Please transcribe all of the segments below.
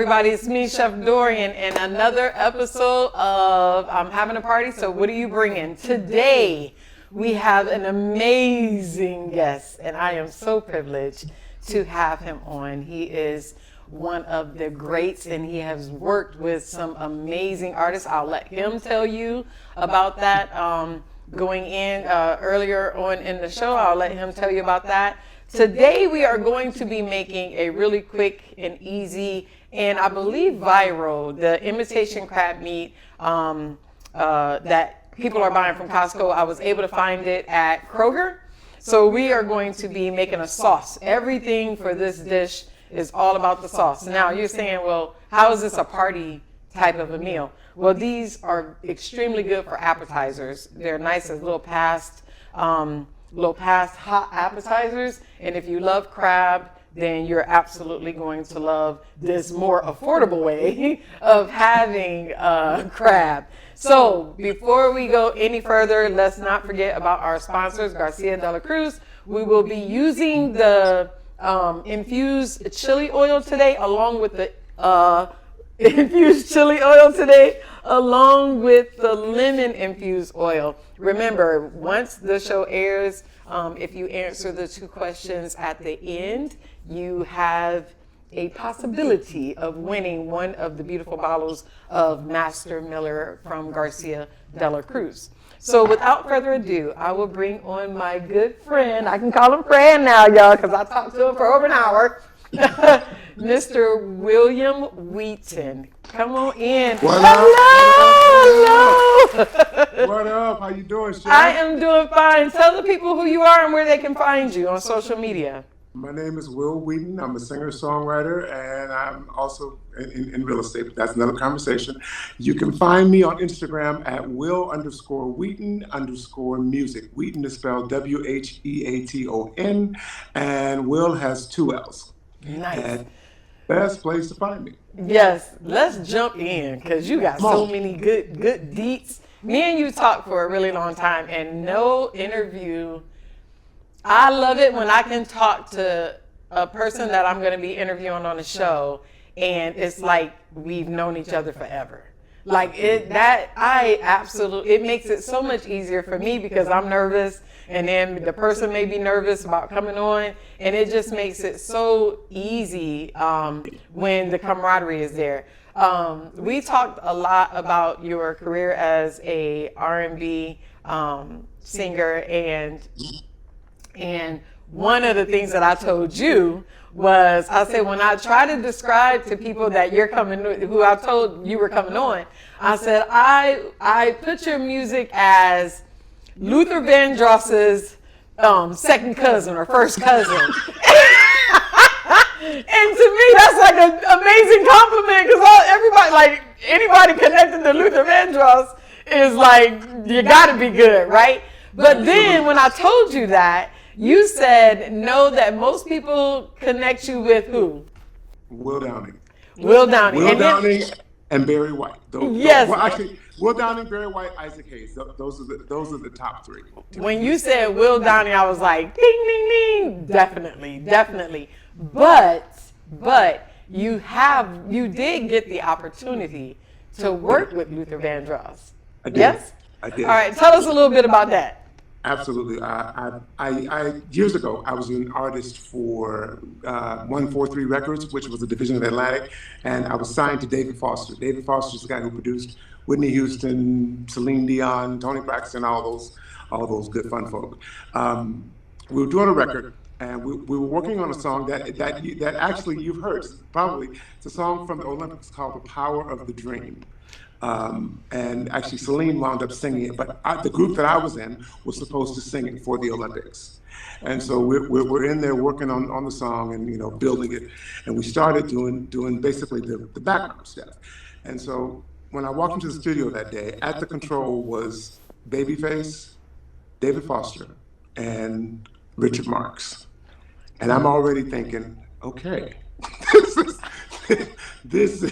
everybody, it's me, Chef Dorian, and another episode of I'm Having a Party, so what are you bringing? Today, we have an amazing guest, and I am so privileged to have him on. He is one of the greats, and he has worked with some amazing artists. I'll let him tell you about that. Going in earlier on in the show, I'll let him tell you about that. Today we are going to be making a really quick and easy and I believe viral, the imitation crab meat that people are buying from Costco. I was able to find it at Kroger. So we are going to be making a sauce. Everything for this dish is all about the sauce. Now you're saying, well, how is this a party type of a meal? Well, these are extremely good for appetizers. They're nice as little past hot appetizers. And if you love crab, then you're absolutely going to love this more affordable way of having crab. So before we go any further, let's not forget about our sponsors, Garcia de la Cruz. We will be using the infused chili oil today along with the lemon infused oil. Remember, once the show airs, if you answer the 2 questions at the end, you have a possibility of winning one of the beautiful bottles of Master Miller from Garcia de la Cruz. So without further ado, I will bring on my good friend. I can call him friend now, y'all, because I talked to him for over an hour. Mr. William Wheaton. Come on in. What Hello. What up? How you doing, Chef? I am doing fine. Tell the people who you are and where they can find you on social media. My name is Will Wheaton. I'm a singer-songwriter, and I'm also in real estate, but that's another conversation. You can find me on Instagram at Will_Wheaton_music. Wheaton is spelled Wheaton, and Will has 2 L's. Nice. And best place to find me. Yes, let's jump in because you got so many good deets. Me and you talked for a really long time, and no interview. I love it when I can talk to a person that I'm going to be interviewing on the show, and it's like we've known each other forever. Like it makes it so much easier for me because I'm nervous, and then the person may be nervous about coming on, and it just makes it so easy when the camaraderie is there. We talked a lot about your career as a R&B singer, and one of the things that I told you was, I said, when I try to describe to people that you're coming, who I told you were coming on, I said, I put your music as Luther Vandross's second cousin or first cousin. And to me, that's like an amazing compliment because everybody, like anybody connected to Luther Vandross is like, you gotta be good, right? But then when I told you that, you said, no, that most people connect you with who? Will Downing. Will Downing. And Barry White. Yes. Well, actually, Will Downing, Barry White, Isaac Hayes. Those are the top 3. When you said Will Downing, I was like, ding, ding, ding. Definitely. But you did get the opportunity to work with Luther Vandross. I did. Yes? I did. All right, tell us a little bit about that. Absolutely. I years ago, I was an artist for 143 Records, which was a division of Atlantic, and I was signed to David Foster. David Foster is the guy who produced Whitney Houston, Celine Dion, Toni Braxton, all those good fun folk. We were doing a record, and we were working on a song that actually you've heard. Probably it's a song from the Olympics called "The Power of the Dream." And actually Celine wound up singing it, but the group that I was in was supposed to sing it for the Olympics. And so we're in there working on the song and, building it. And we started doing basically the background stuff. And so when I walked into the studio that day, at the control was Babyface, David Foster, and Richard Marx. And I'm already thinking, okay, this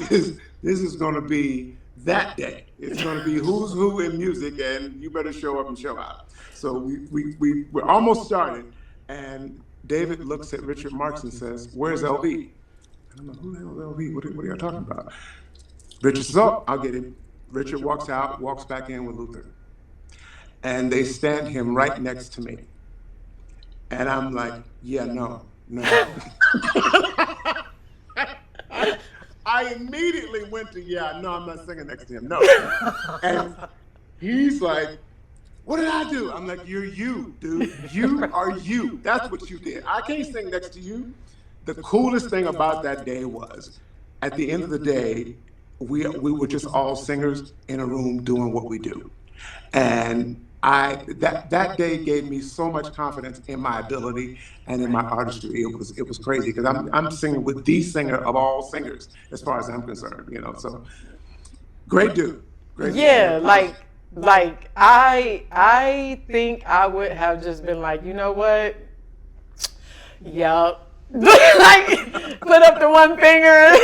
is going to be that day. It's going to be who's who in music, and you better show up and show out. So we're almost started, and David looks at Richard Marx and says, "Where's LV?" And I'm like, who the hell is LV? What are you talking about? Richard says, oh, I'll get him. Richard walks out, walks back in with Luther. And they stand him right next to me. And I'm like, yeah, no. I immediately went to, yeah, no, I'm not singing next to him. No. And he's like, what did I do? I'm like, you're you, dude. You are you. That's what you did. I can't sing next to you. The coolest thing about that day was, at the end of the day, we were just all singers in a room doing what we do. And that day gave me so much confidence in my ability and in my artistry. It was crazy because I'm singing with the singer of all singers as far as I'm concerned. So great dude. Yeah, like I think I would have just been like, you know what? Yup. Like put up the one finger.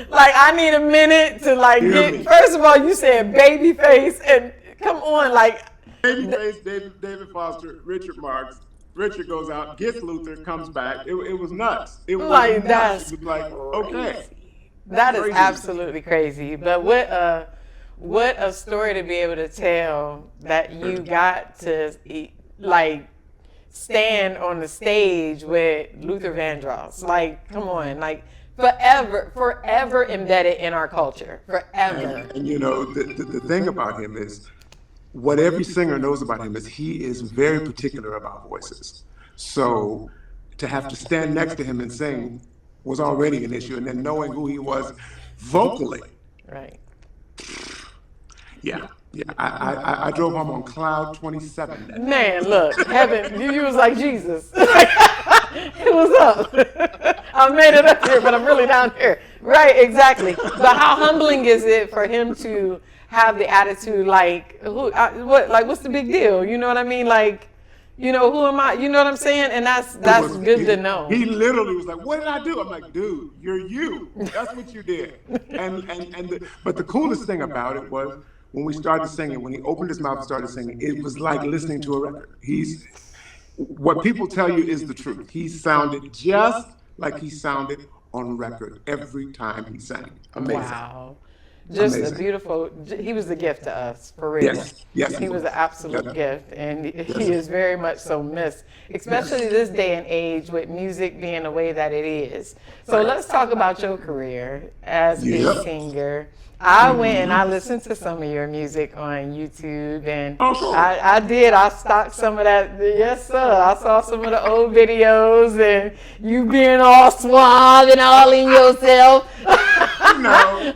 Like I need a minute to like get. First of all, you said baby face, and come on, like babyface, David Foster, Richard Marx. Richard goes out, gets Luther, comes back. It was nuts. It was like nuts. It was like okay. That is absolutely crazy. But what a story to be able to tell that you got to like stand on the stage with Luther Vandross. Like, come on, like forever embedded in our culture, forever. And the thing about him is, what every singer knows about him is he is very particular about voices. So to have to stand next to him and sing was already an issue, and then knowing who he was vocally. Right. Yeah. I drove home on cloud 27 that day. Man, look, heaven, you was like Jesus. It was up. I made it up here, but I'm really down here. Right, exactly. But how humbling is it for him to have the attitude like, what's the big deal? You know what I mean? Like, who am I? You know what I'm saying? And that's good to know. He literally was like, what did I do? I'm like, dude, you're you. That's what you did. But the coolest thing about it was, when we started singing, when he opened his mouth and started singing, it was like listening to a record. What people tell you is the truth. He sounded just like he sounded on record every time he sang. Amazing. Wow. Just amazing. A beautiful, he was a gift to us, for real. Yes. He was an absolute gift, and he is very much so missed, especially this day and age with music being the way that it is. So let's talk about your career as a singer. I went and I listened to some of your music on YouTube, and I stalked some of that. Yes, sir. I saw some of the old videos, and you being all suave and all in yourself. No.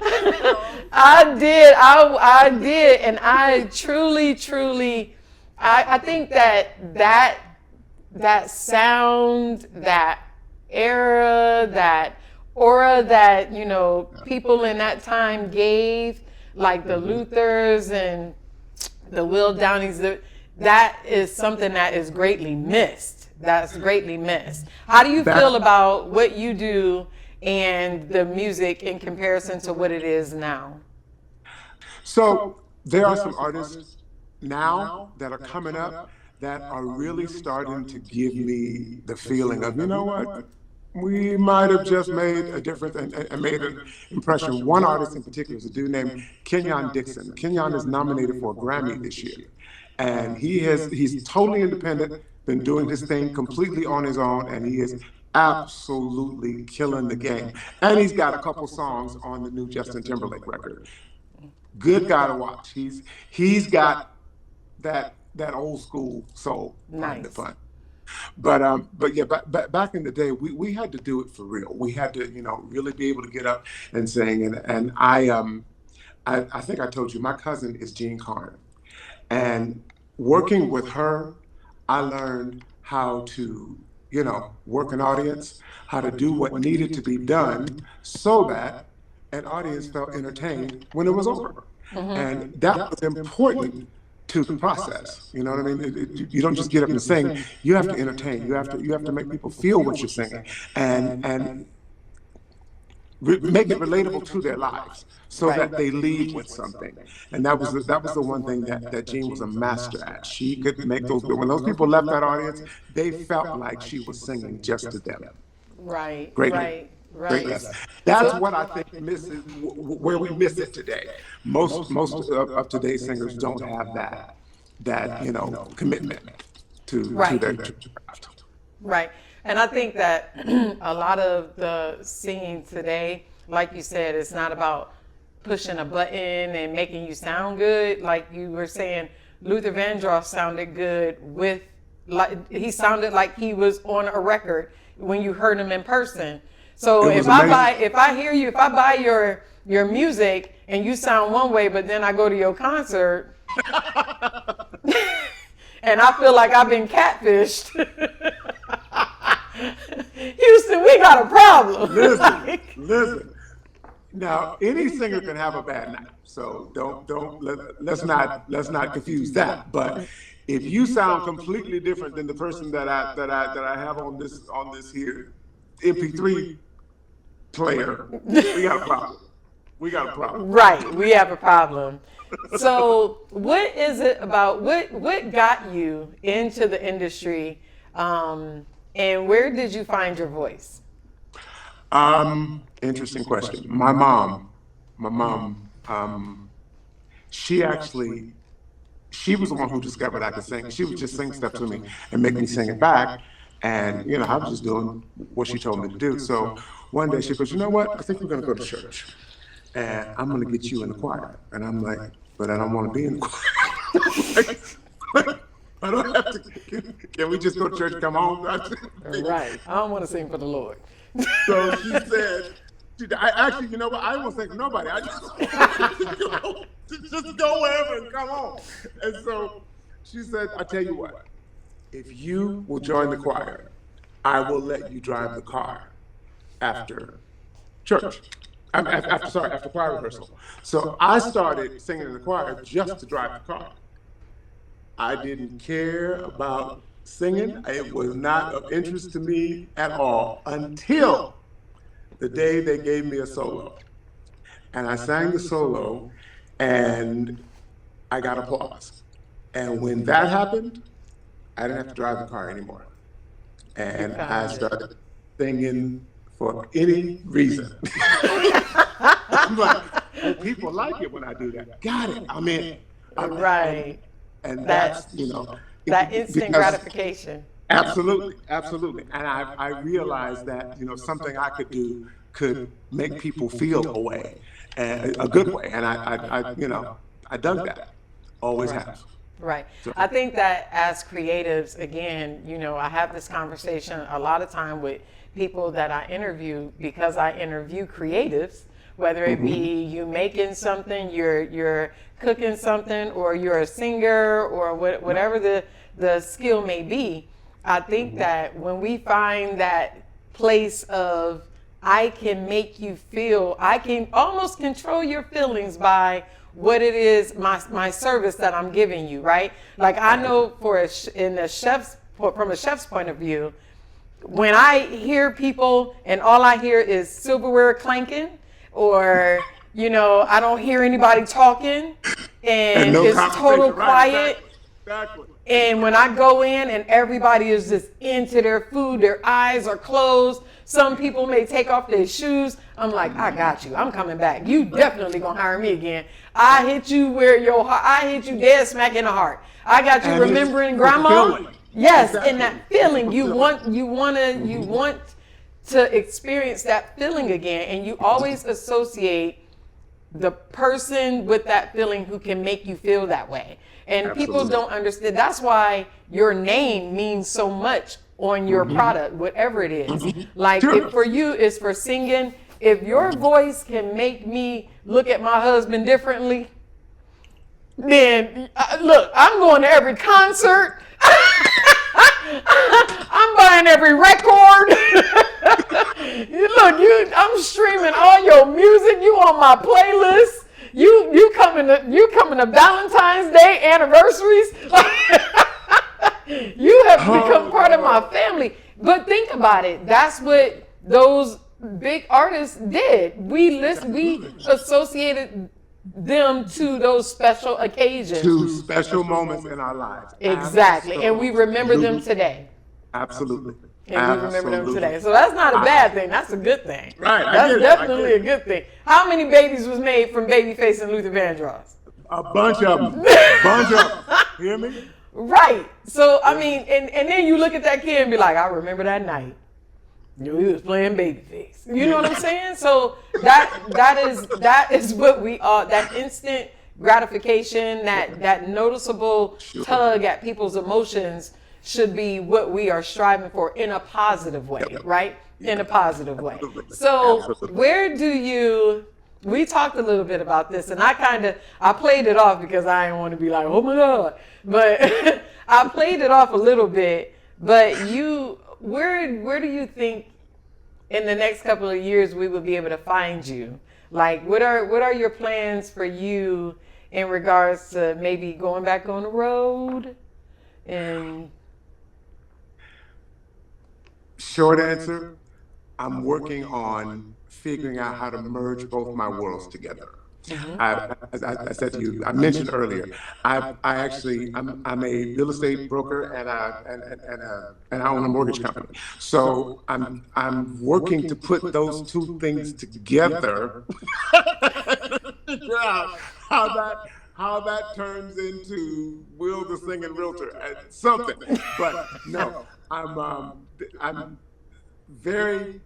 I did, and I truly, I think that sound, that era, that aura that people in that time gave, like the Luthers and the Will Downies, that is something that is greatly missed. That's greatly missed. How do you feel about what you do and the music in comparison to what it is now? So there are some artists now that are coming up that are really starting to give me the feeling of, you know what? We might have just made a difference and made an impression. One artist in particular is a dude named Kenyon Dixon. Kenyon is nominated for a Grammy this year. And he's totally independent, been doing his thing completely on his own, and he is absolutely killing the game. And he's got a couple songs on the new Justin Timberlake record. Good guy to watch. He's got that old school soul. Kind of fun. But yeah, back in the day, we had to do it for real. We had to, really be able to get up and sing. And I think I told you, my cousin is Jean Carn, and working with her, I learned how to, work an audience, how to do what needed to be done so that an audience felt entertained when it was over. And that was important to the process. You know what I mean? You don't just get up and sing. You have to entertain. You have to make people feel what you're singing, and make it relatable to their lives, so that they leave with something. And that was the one thing that Jean was a master at. She could make when those people left that audience, they felt like she was singing just to them. Right. Great. Right. Greatness. That's what I think misses, where we miss it today. Most of today's singers don't have that commitment to their craft. Right. And I think that a lot of the singing today, like you said, it's not about pushing a button and making you sound good. Like you were saying, Luther Vandross sounded good he sounded like he was on a record when you heard him in person. So if I buy your music and you sound one way, but then I go to your concert and I feel like I've been catfished. Houston, we got a problem. Listen. Now, any singer can have a bad night, so let's not confuse that. But if you sound completely different than the person that I have on this here MP3 player, we got a problem. Right, we have a problem. So, what is it about what got you into the industry, and where did you find your voice? Interesting question. My mom, she was the one who discovered I could sing. She would just sing stuff to me and make me sing it back. And, I was just doing what she told me to do. So one day she goes, you know what? I think we're going to go to church. And I'm going to get you in the choir. And I'm like, but I don't want to be in the choir. I don't have to. Can we just go to church and come home? Right. I don't want to sing for the Lord. So she said, I actually, you know what? I won't sing for nobody. I just go wherever and come home. And so she said, I tell you what, if you will join the choir, I will let you drive the car after church. After choir rehearsal. So I started singing in the choir just to drive the car. I didn't care about singing. It was not of interest to me at all until the day they gave me a solo. And I sang the solo and I got applause. And when that happened, I didn't have to drive the car anymore. And I started singing for any reason. I'm like, well, people like it when I do that. Got it. I'm in. Right. And that's, that instant gratification. Absolutely. And I realized that, something I could do could make people feel a way, a good way. And I dug that. Always have. Right. So. I think that as creatives, again, I have this conversation a lot of time with people that I interview because I interview creatives, whether it be you making something, you're cooking something, or you're a singer, or whatever the skill may be. I think that when we find that place of I can make you feel, I can almost control your feelings by what it is, my service that I'm giving you, right? Like I know from a chef's point of view, when I hear people and all I hear is silverware clanking, or I don't hear anybody talking, and it's total quiet. Exactly. And when I go in and everybody is just into their food, their eyes are closed. Some people may take off their shoes. I'm like, I got you. I'm coming back. You definitely gonna hire me again. I hit you where your heart. I hit you dead smack in the heart. I got you remembering grandma. Yes, exactly. And that feeling you want to experience that feeling again, and you always associate the person with that feeling who can make you feel that way. And absolutely. People don't understand. That's why your name means so much on your product, whatever it is. Like if for you, it's for singing. If your voice can make me look at my husband differently, then look, I'm going to every concert. I'm buying every record. Look, I'm streaming all your music. You on my playlist. You coming to Valentine's Day anniversaries. You have become part of my family. But think about it. That's what those big artists did. We associated them to those special occasions. To special moments in our lives. Exactly. And we remember them today. Absolutely. And we remember them Absolutely. today. So that's not a bad thing. That's a good thing. Right, I That's get it, definitely I a get good thing. How many babies was made from Babyface and Luther Vandross? A bunch of them. Bunch of them. Hear me? Right. So, I mean, and then you look at that kid and be like, I remember that night. He was playing Babyface. You know what I'm saying? So that is what we are, that instant gratification, that noticeable tug at people's emotions should be what we are striving for in a positive way, right? In a positive way. So where do you, we talked a little bit about this, and I played it off because I didn't want to be like, oh my God, but I played it off a little bit, but where do you think in the next couple of years we will be able to find you? Like, what are your plans for you in regards to maybe going back on the road? And Short answer, I'm working on figuring out how to merge both my worlds together. As I said to you, I mentioned earlier, I'm a real estate broker and I own a mortgage company. So I'm working to put those two things together. Figure out how that turns into Will the singing realtor and something. But no, I'm very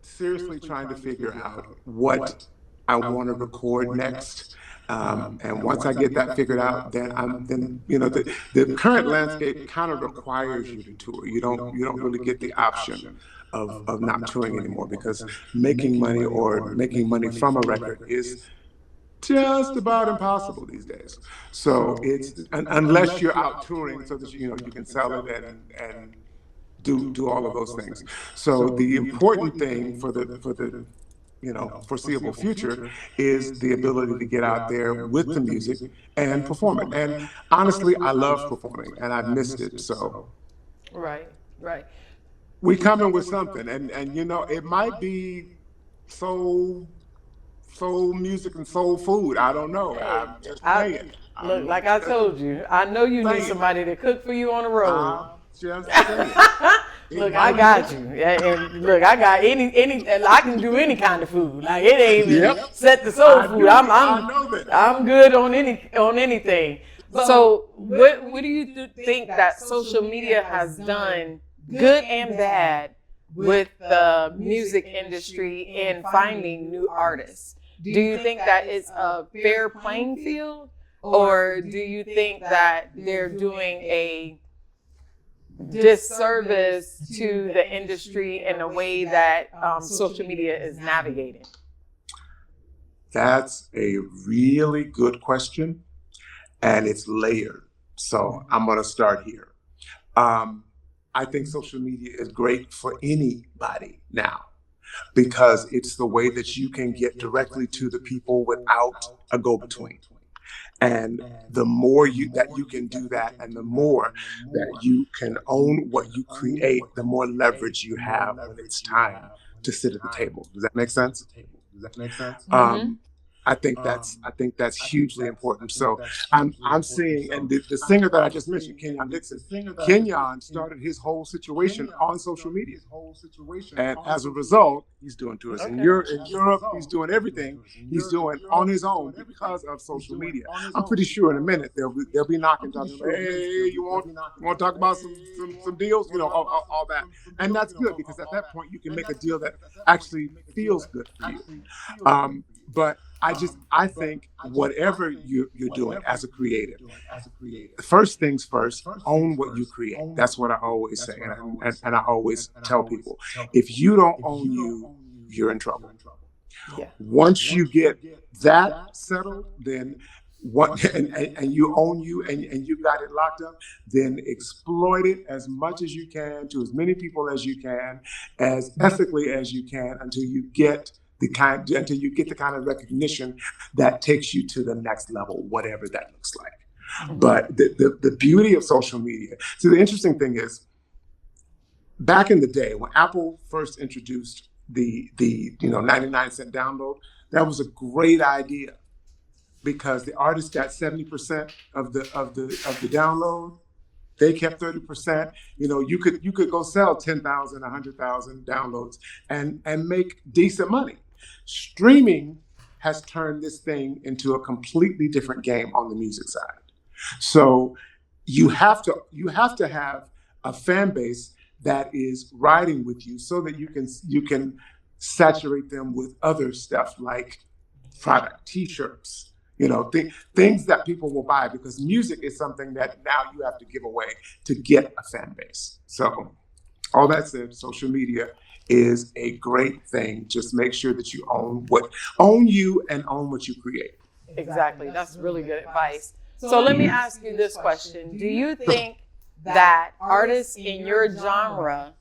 seriously trying to figure out what I want to record next. And once I get that figured out, then the current landscape kind of requires you to tour. You don't really get the option of not touring anymore, because making money from a record is just about impossible these days. So it's unless you're out touring so that you can sell it and do all of those things. So the important thing for the foreseeable future is the ability to get out there with the music and perform it. And honestly, I love performing and I've missed it. So right. we coming with something, and it might be soul music and soul food. I don't know. I'm just saying. Look, like I told you, I know you need somebody to cook for you on the road. Just saying. Look, I got you. And look, I got I can do any kind of food. Like, it ain't even set the soul food. I'm good on anything. So what do you think that social media has done, good and bad, with the music industry in finding new artists? Do you think that it's a fair playing field, or do you think that they're doing a disservice to the industry in a way that social media is navigating? That's a really good question, and it's layered. So I'm going to start here. I think social media is great for anybody now, because it's the way that you can get directly to the people without a go-between. And the more that you can do that, and the more that you can own what you create, the more leverage you have when it's time to sit at the table. Does that make sense? I think that's hugely important. So I'm seeing, and the singer that I just mentioned, Kenyon Dixon, Kenyon started his whole situation on social media, and as a result, he's doing tours in Europe. He's doing everything he's doing on his own because of social media. I'm pretty sure in a minute they'll be knocking, talking, hey, you want to talk about some deals, all that, and that's good, because at that point you can make a deal that actually feels good for you. But I think whatever you're doing as a creative, first things first, own what you create. That's what I always say, and I always tell people, if you don't own you, you're in trouble. Yeah. Once you get that settled, then and you own you, and you got it locked up, then exploit it as much as you can, to as many people as you can, as ethically as you can, until you get the kind of recognition that takes you to the next level, whatever that looks like. But the beauty of social media. So the interesting thing is, back in the day when Apple first introduced the 99-cent download, that was a great idea, because the artist got 70% of the download, They kept 30%. You could go sell 10,000, 100,000 downloads and make decent money. Streaming has turned this thing into a completely different game on the music side. So you have to have a fan base that is riding with you so that you can saturate them with other stuff like product, t-shirts, things that people will buy, because music is something that now you have to give away to get a fan base. So all that said, social media is a great thing. Just make sure that you own you and own what you create. Exactly. That's really good advice. So let me ask you this question. Do you think that artists in your genre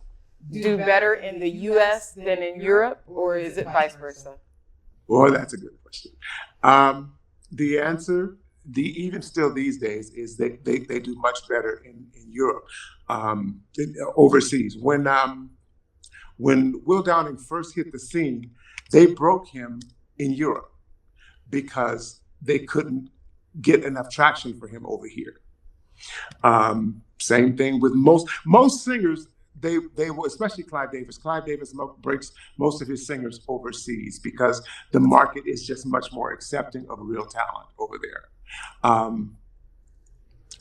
do better in the US than in Europe, or is it vice versa? Boy, that's a good question. The answer, even still these days, is they do much better in Europe, overseas. When Will Downing first hit the scene, they broke him in Europe because they couldn't get enough traction for him over here. Same thing with most singers. They will, especially Clive Davis. Clive Davis breaks most of his singers overseas because the market is just much more accepting of real talent over there.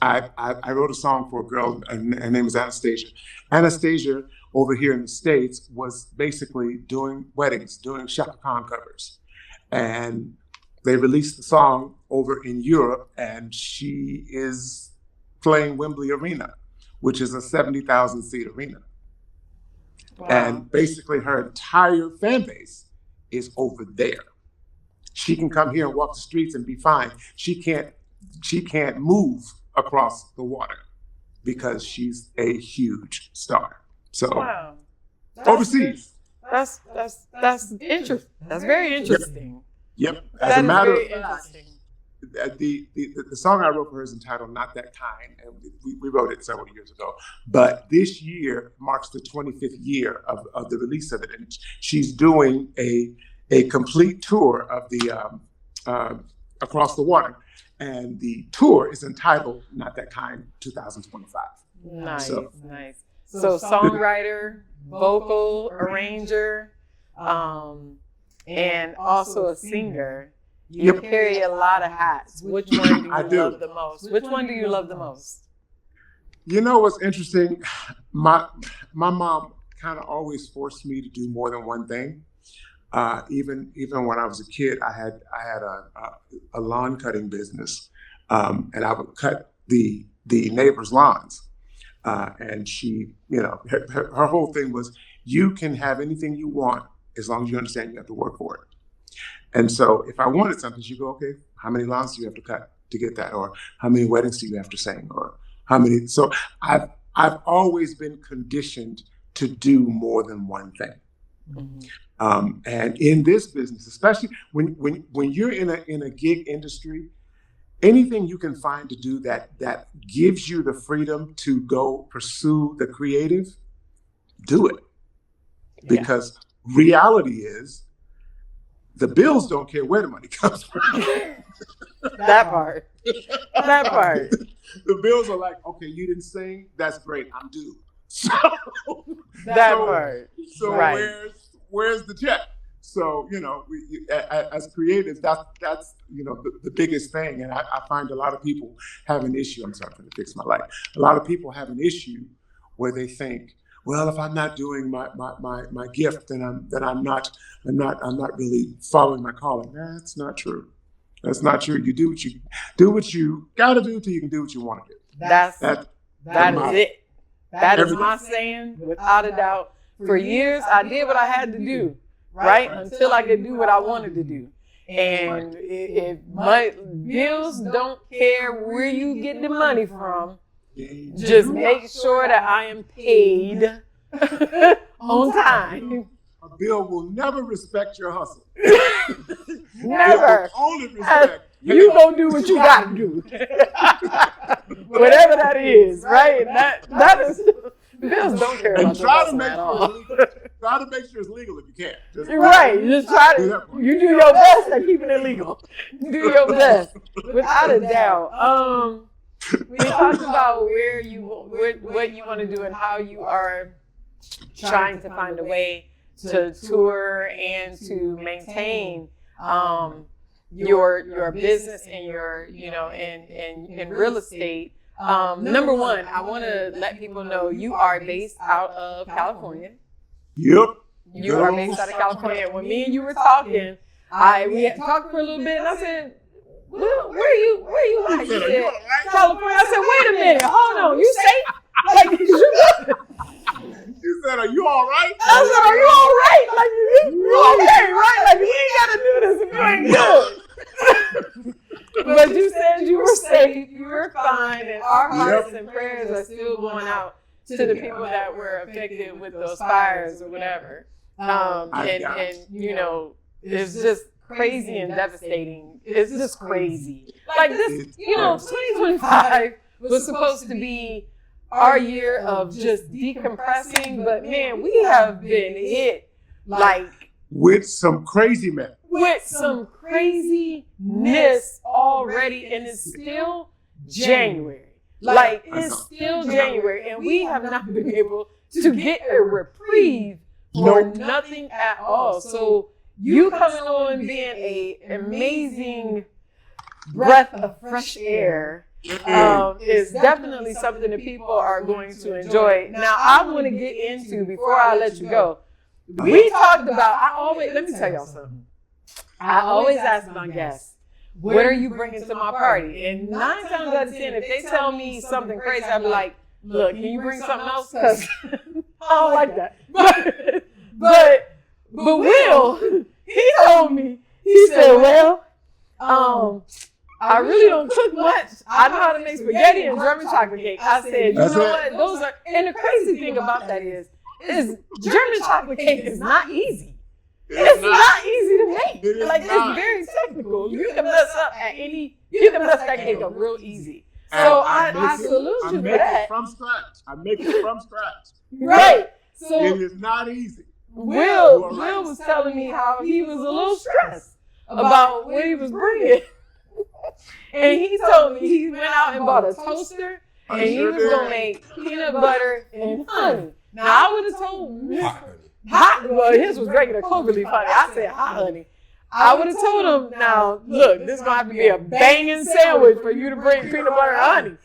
I wrote a song for a girl, and her name is Anastasia. Anastasia over here in the States was basically doing weddings, doing Chaka Khan covers. And they released the song over in Europe, and she is playing Wembley Arena, which is a 70,000 seat arena. Wow. And basically her entire fan base is over there. She can come here and walk the streets and be fine. She can't move across the water because she's a huge star. So wow. Overseas. That's interesting. That's very interesting. Yep. As a matter of fact, the song I wrote for her is entitled "Not That Kind," and we wrote it several years ago. But this year marks the 25th year of the release of it, and she's doing a complete tour of the across the water, and the tour is entitled "Not That Kind 2025." Nice. So songwriter, vocal arranger, and also a singer. You carry a lot of hats. Which one do you love the most? Which one do you love the most? You know what's interesting? My mom kind of always forced me to do more than one thing. Even when I was a kid, I had a lawn cutting business, and I would cut the neighbors' lawns. And she, her whole thing was, you can have anything you want as long as you understand you have to work for it. And so if I wanted something, she'd go, okay, how many lawns do you have to cut to get that? Or how many weddings do you have to sing? Or how many? So I've always been conditioned to do more than one thing. Mm-hmm. And in this business, especially when you're in a gig industry, anything you can find to do that gives you the freedom to go pursue the creative, do it. Because reality is, the bills don't care where the money comes from. That part. The bills are like, okay, you didn't sing, that's great, I'm due. Part. So right. Where's the check? So, as creatives, that's the biggest thing. And I find a lot of people have an issue. I'm sorry, I'm going to fix my light. A lot of people have an issue where they think, well, if I'm not doing my gift, then I'm not really following my calling. That's not true. That's not true. You do what you got to do till you can do what you want to do. That is it. That is my saying, without a doubt. For years, I did what I had to do, right? Until I could do what I wanted to do. And if my bills don't care where you get the money from, just make sure that I am paid on time. A bill will never respect your hustle. Never. Only respect. You gonna do what you gotta do. Whatever that is, right? That is, bills don't care about your hustle at all. Try to make sure it's legal if you can. Just try to. You do your best at keeping it legal. Do your best, without a doubt. We talked about what you want to do and how you are trying to find a way to tour and to maintain your business and your in real estate. Number one, I want to let people know you are based out of California. Yep. You are based out of California. When me and you were talking, we had talked for a little bit, and I said, "Well, where you at?" You said, "California." I said, "Wait a minute, hold on, you safe? Like, You said, "Are you all right?" I said, "Are you all right? Like, you okay, right? Like, you ain't got to do this if you ain't good." But you said you were safe, you were fine, and our hearts and prayers are still going out to the people that were affected with those fires or whatever. And you know, it's just crazy and devastating. It's just crazy. Like this, 2025 was supposed to be our year of just decompressing, but man, we have been hit like with some crazy men. With some craziness already, and it's still January. Like, it's still January, and we have not been able to get a reprieve for nothing at all. So you coming on being an amazing breath of fresh air is definitely something that people are going to enjoy. Now, I want to get into, before I let you go, we talked about, let me tell y'all something. I always ask my guests, what are you bringing to my party? And 9 times out of 10, if they tell me something crazy, I'll be like, look, can you bring something else? Because I don't like that. But Will, he told me, he said, well, I really don't cook much. I know how to make spaghetti and German chocolate cake. I said, you know what? Those are, and the crazy thing about that is German chocolate cake is not easy. It's not easy to make. It's very technical. You can mess that cake up real easy. So I salute you for that. I make it from scratch. Right. So it is not easy. Will was telling me how he was a little stressed about what he was bringing. And he told me he went out and bought a toaster and he was going to make peanut butter and honey. Now, I would have told well, his was regular clover leaf honey. I said hot honey. I would have told him, now, look, this is going to have to be a banging sandwich for you to bring peanut butter and honey.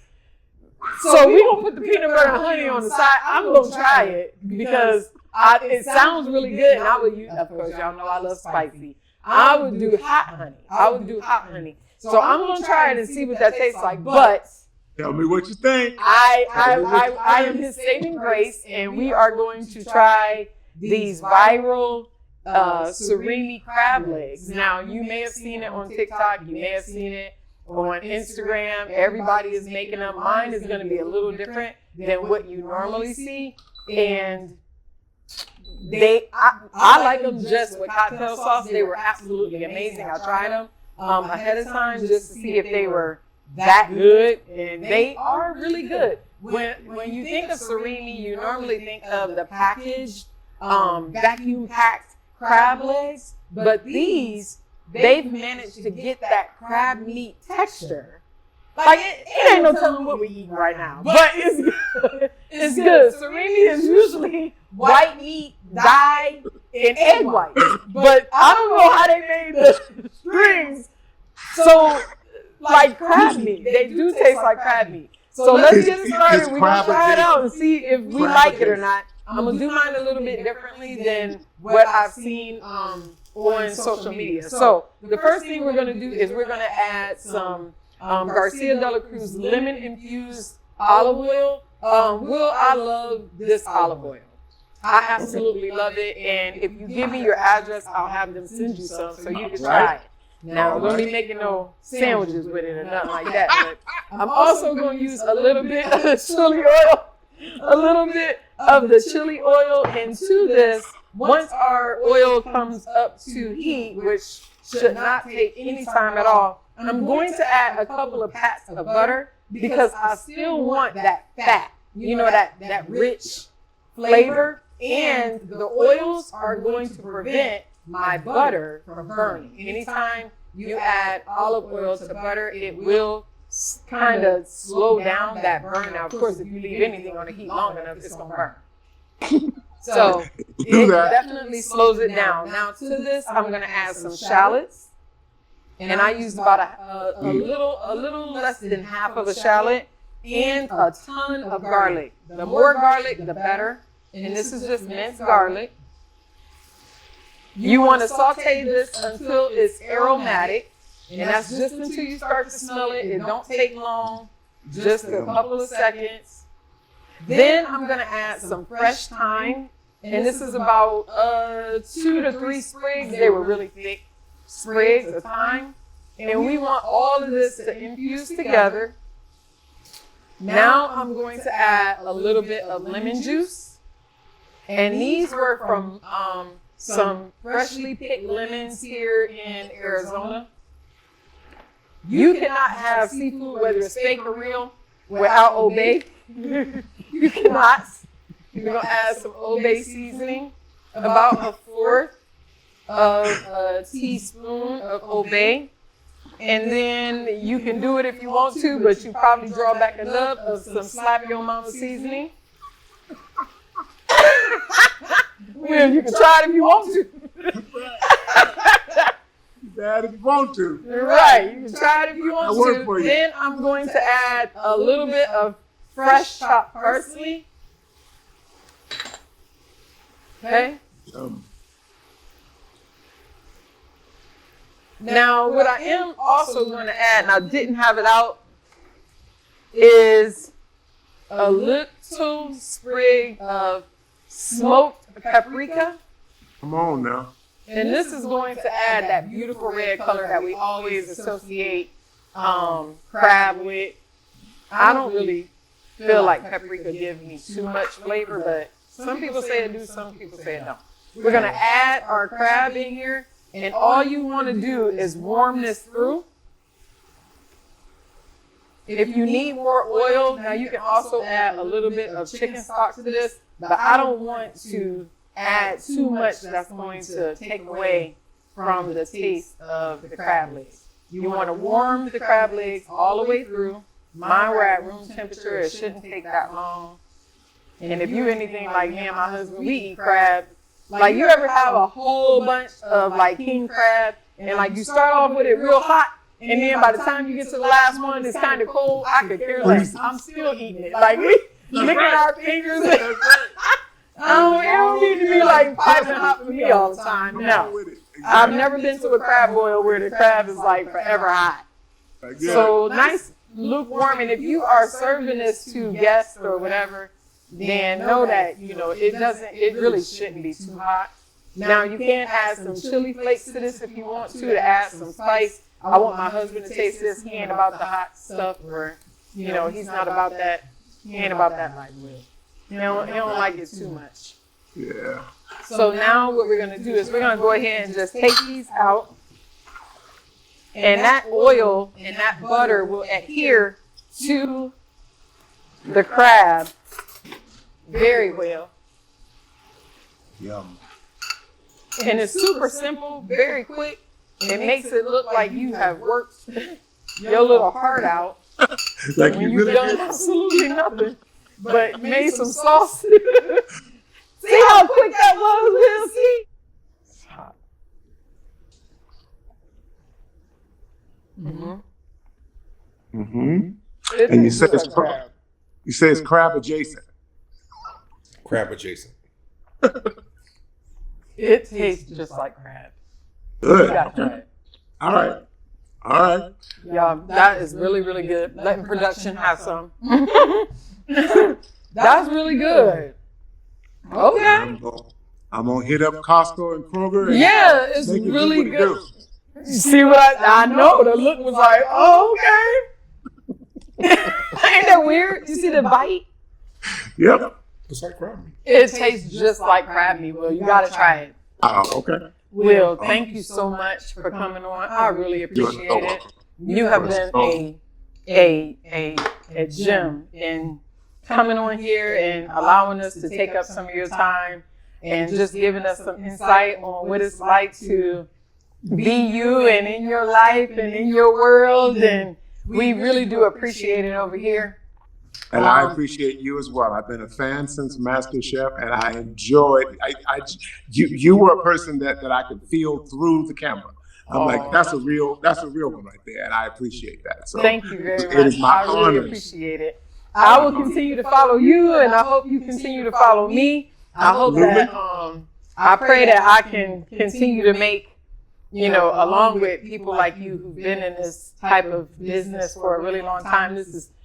So we're going to put the peanut butter and honey on the side. I'm going to try it because it sounds really good. And I would use, of course, y'all know I love spicy. I would do hot honey. So I'm going to try it and see what that tastes like. But tell me what you think. I am his saving grace, and we are going to try these viral surimi crab legs. Now, you may have seen it on TikTok. You may have seen it on Instagram. Everybody is making them. Mine is going to be a little different than what you normally see. And I like them just with cocktail sauce. They were absolutely amazing. I tried them ahead of time just to see if they were that good, and they are really good. When you think of surimi, you normally think of the packaged, vacuum packed crab legs, but they've managed to get that crab meat texture. Like it ain't no telling what we're eating right now, but it's good. It's good. Surimi is usually white meat dyed in egg white, but I don't know how they made the strings so like crab meat. They do taste like crab meat. So let's get it started. We're going to try it out and see if we like it or not. I'm going to do mine a little bit differently than what I've seen on social media. So the first thing we're going to do is we're going to add some Garcia de la Cruz lemon-infused olive oil. Will, I love this olive oil. I absolutely love it. And if you give me your address, I'll have them send you some so you can try it. Now, I'm going to be making no sandwiches with it or nothing like that. But I'm also going to use a little bit of the chili oil. A little bit of the chili oil into this. Once our oil comes up to heat, which should not take any time at all, I'm going to add a couple of pats of butter because I still want that fat, that rich flavor. And the oils are going to prevent my butter from burning. Anytime you add olive oil to butter, it will kind of slow down that burn. Now, of course, if you leave anything on the heat long enough, it's going to burn. So it definitely slows it down. Now to this, I'm going to add some shallots. And I used about a little less than half of a shallot and a ton of garlic. The more garlic, the better. And this is just minced garlic. You want to saute this until it's aromatic. And that's just until you start to smell it. It don't take long, just a couple of seconds. Then I'm going to add some fresh thyme. And this is about 2 to 3 sprigs. They were really thick sprigs of thyme. And we want all of this to infuse together. Now I'm going to add a little bit of lemon juice. And these were from some freshly picked lemons here in Arizona. You cannot have seafood, whether it's fake or real, without Old Bay. You cannot. We're going to add some Old Bay seasoning, about 1/4 of a teaspoon of Old Bay. And then you can do it if you want to, but you probably draw back enough of some Slap Your Mama seasoning. Well, you can try it if you want to. That if you want to. Right, you can try it if you want to. Then I'm going to add a little bit of fresh chopped parsley. Okay. Now, what I am also going to add, and I didn't have it out, is a little sprig of smoked paprika. Come on now. And this is going to add that beautiful red color that we always associate crab with. I don't really feel like paprika gives me too much flavor, but some people say it do, some people say it don't. We're going to add our crab in here, and all you want to do is warm this through. If you need more oil, now you can also add a little bit of chicken stock to this, but I don't want to add too much that's going to take away from the taste of the crab legs. You want to warm the crab legs all the way through. Mine were at room temperature. It shouldn't take that long. And if you're anything like me and my husband, we eat crab. Like, you ever have a whole bunch of like king crab, and like you start off with it real hot, and then by the time you get to the last one, it's kind of cold. I could care less. I'm still eating it. Like, we licking our fingers. It don't need to be like piping hot for me all the time. No. I've never been to a crab boil where the crab is like forever hot. So nice lukewarm. And if you are serving this to guests or whatever, then know that, it really shouldn't be too hot. Now you can add some chili flakes to this if you want to add some spice. I want my husband to taste this. He ain't about the hot stuff, or, he's not about that. He ain't about that like Will. He don't like it too much. Yeah. So now what we're going to do is we're going to go ahead and just take these out. And that oil and that butter will adhere to the crab very well. Yum. And it's super simple, very quick. It makes it look like you have worked your little heart out Like when you've done absolutely nothing but made some sauce. See how quick that was, Will? See? It's hot. Mm-hmm. Mm-hmm. And you say it's crab. You say it's crab adjacent. Crab adjacent. It tastes just like crab. Good. You gotta try it. All right. All right. Yeah, that is really, really good. Letting production have some. That's really good. Okay. I'm gonna hit up Costco and Kroger. And Yeah, it's make it do really what it good. do. You see what I know? The look was like, oh, okay. Ain't that weird? You see the bite? Yep. It's like crab meat. It tastes just like crab meat, Will. You gotta try it. Oh, okay. Will, thank you so much for coming on. I really appreciate it. You have been a gem in coming on here and allowing us to take up some of your time and just giving us some insight on what it's like to be you and in your life and in your world and we really do appreciate it over here. And I appreciate you as well. I've been a fan since Master Chef, and I enjoyed. You were a person that I could feel through the camera. I'm like, that's a real one right there, and I appreciate that. So thank you very much. It is my I really honor. appreciate it. I will continue to follow you, and I hope you continue to follow me. I hope that I pray that I can continue to make, you know, along with people like you who've been in this type of business for a really long time.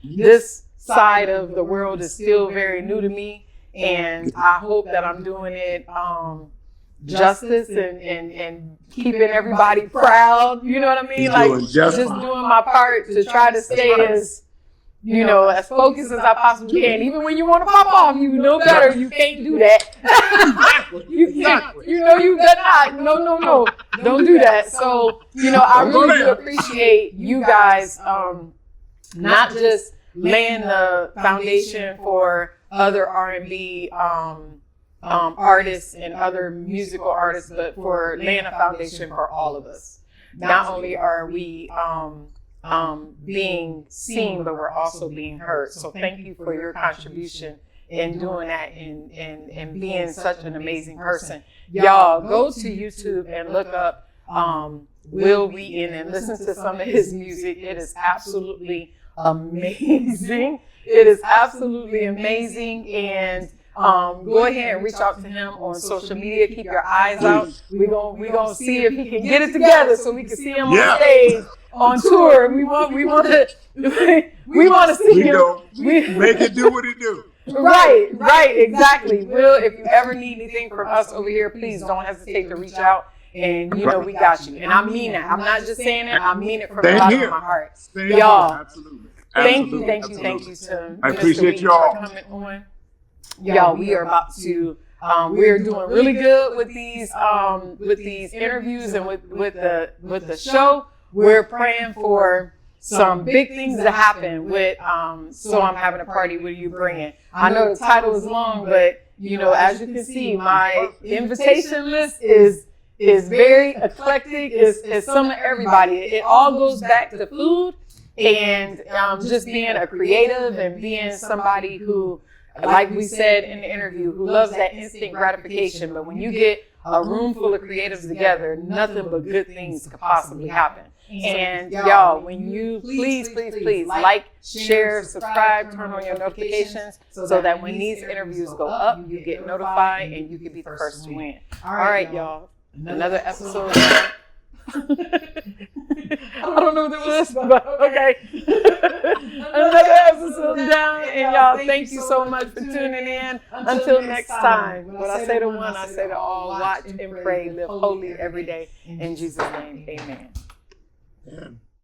This side of the world is still very new to me, and I hope that I'm doing it justice and keeping everybody proud. You know what I mean? Like just doing my part to try to stay as, you know, as focused as I possibly can. Even when you want to pop off, you know better. You can't do that. You know you better not. No. Don't do that. So, you know, I really do appreciate you guys not just laying the foundation for other R&B artists and other musical artists, but for laying a foundation for all of us. Not only are we being seen, but we're also being heard. So thank you for your contribution in doing that and being such an amazing person. Y'all go to YouTube and look up Will Wheaton and listen to some of his music. It is absolutely amazing. It is absolutely amazing. And go ahead and reach out to him on social media. Keep your eyes out. We're gonna see if he can get it together so we can see him on stage, on tour. We want to see him. Make it do what it do. Right, exactly. Will, if you ever need anything from us over here, please don't hesitate to reach out. And you know we got you. And I mean that. I'm not just saying it. I mean it from the bottom of my heart. Y'all, absolutely. Thank you to I appreciate Mr. y'all. for coming on. Y'all, we are about to. We're doing really good with these interviews and with the show. We're praying for some big things to happen with So I'm Having a Party. What are you bringing? I know the title is long, but you know, as you can see, my invitation list is very eclectic. It's some of everybody. It all goes back to food and just being a creative and being somebody who, like we said in the interview, who loves that instant gratification. But when you get a room full of creatives together, nothing but good things could possibly happen. And y'all, when you please like, share, subscribe, turn on your notifications so that when these interviews go up, you get notified and you can be the first to win. All right, y'all. Another episode. I don't know what it was, but okay. Another episode down, and y'all, thank you so much for tuning in. Until next time, what I say to one, I say to all: watch and pray, live holy every day. In Jesus' name, amen. Yeah.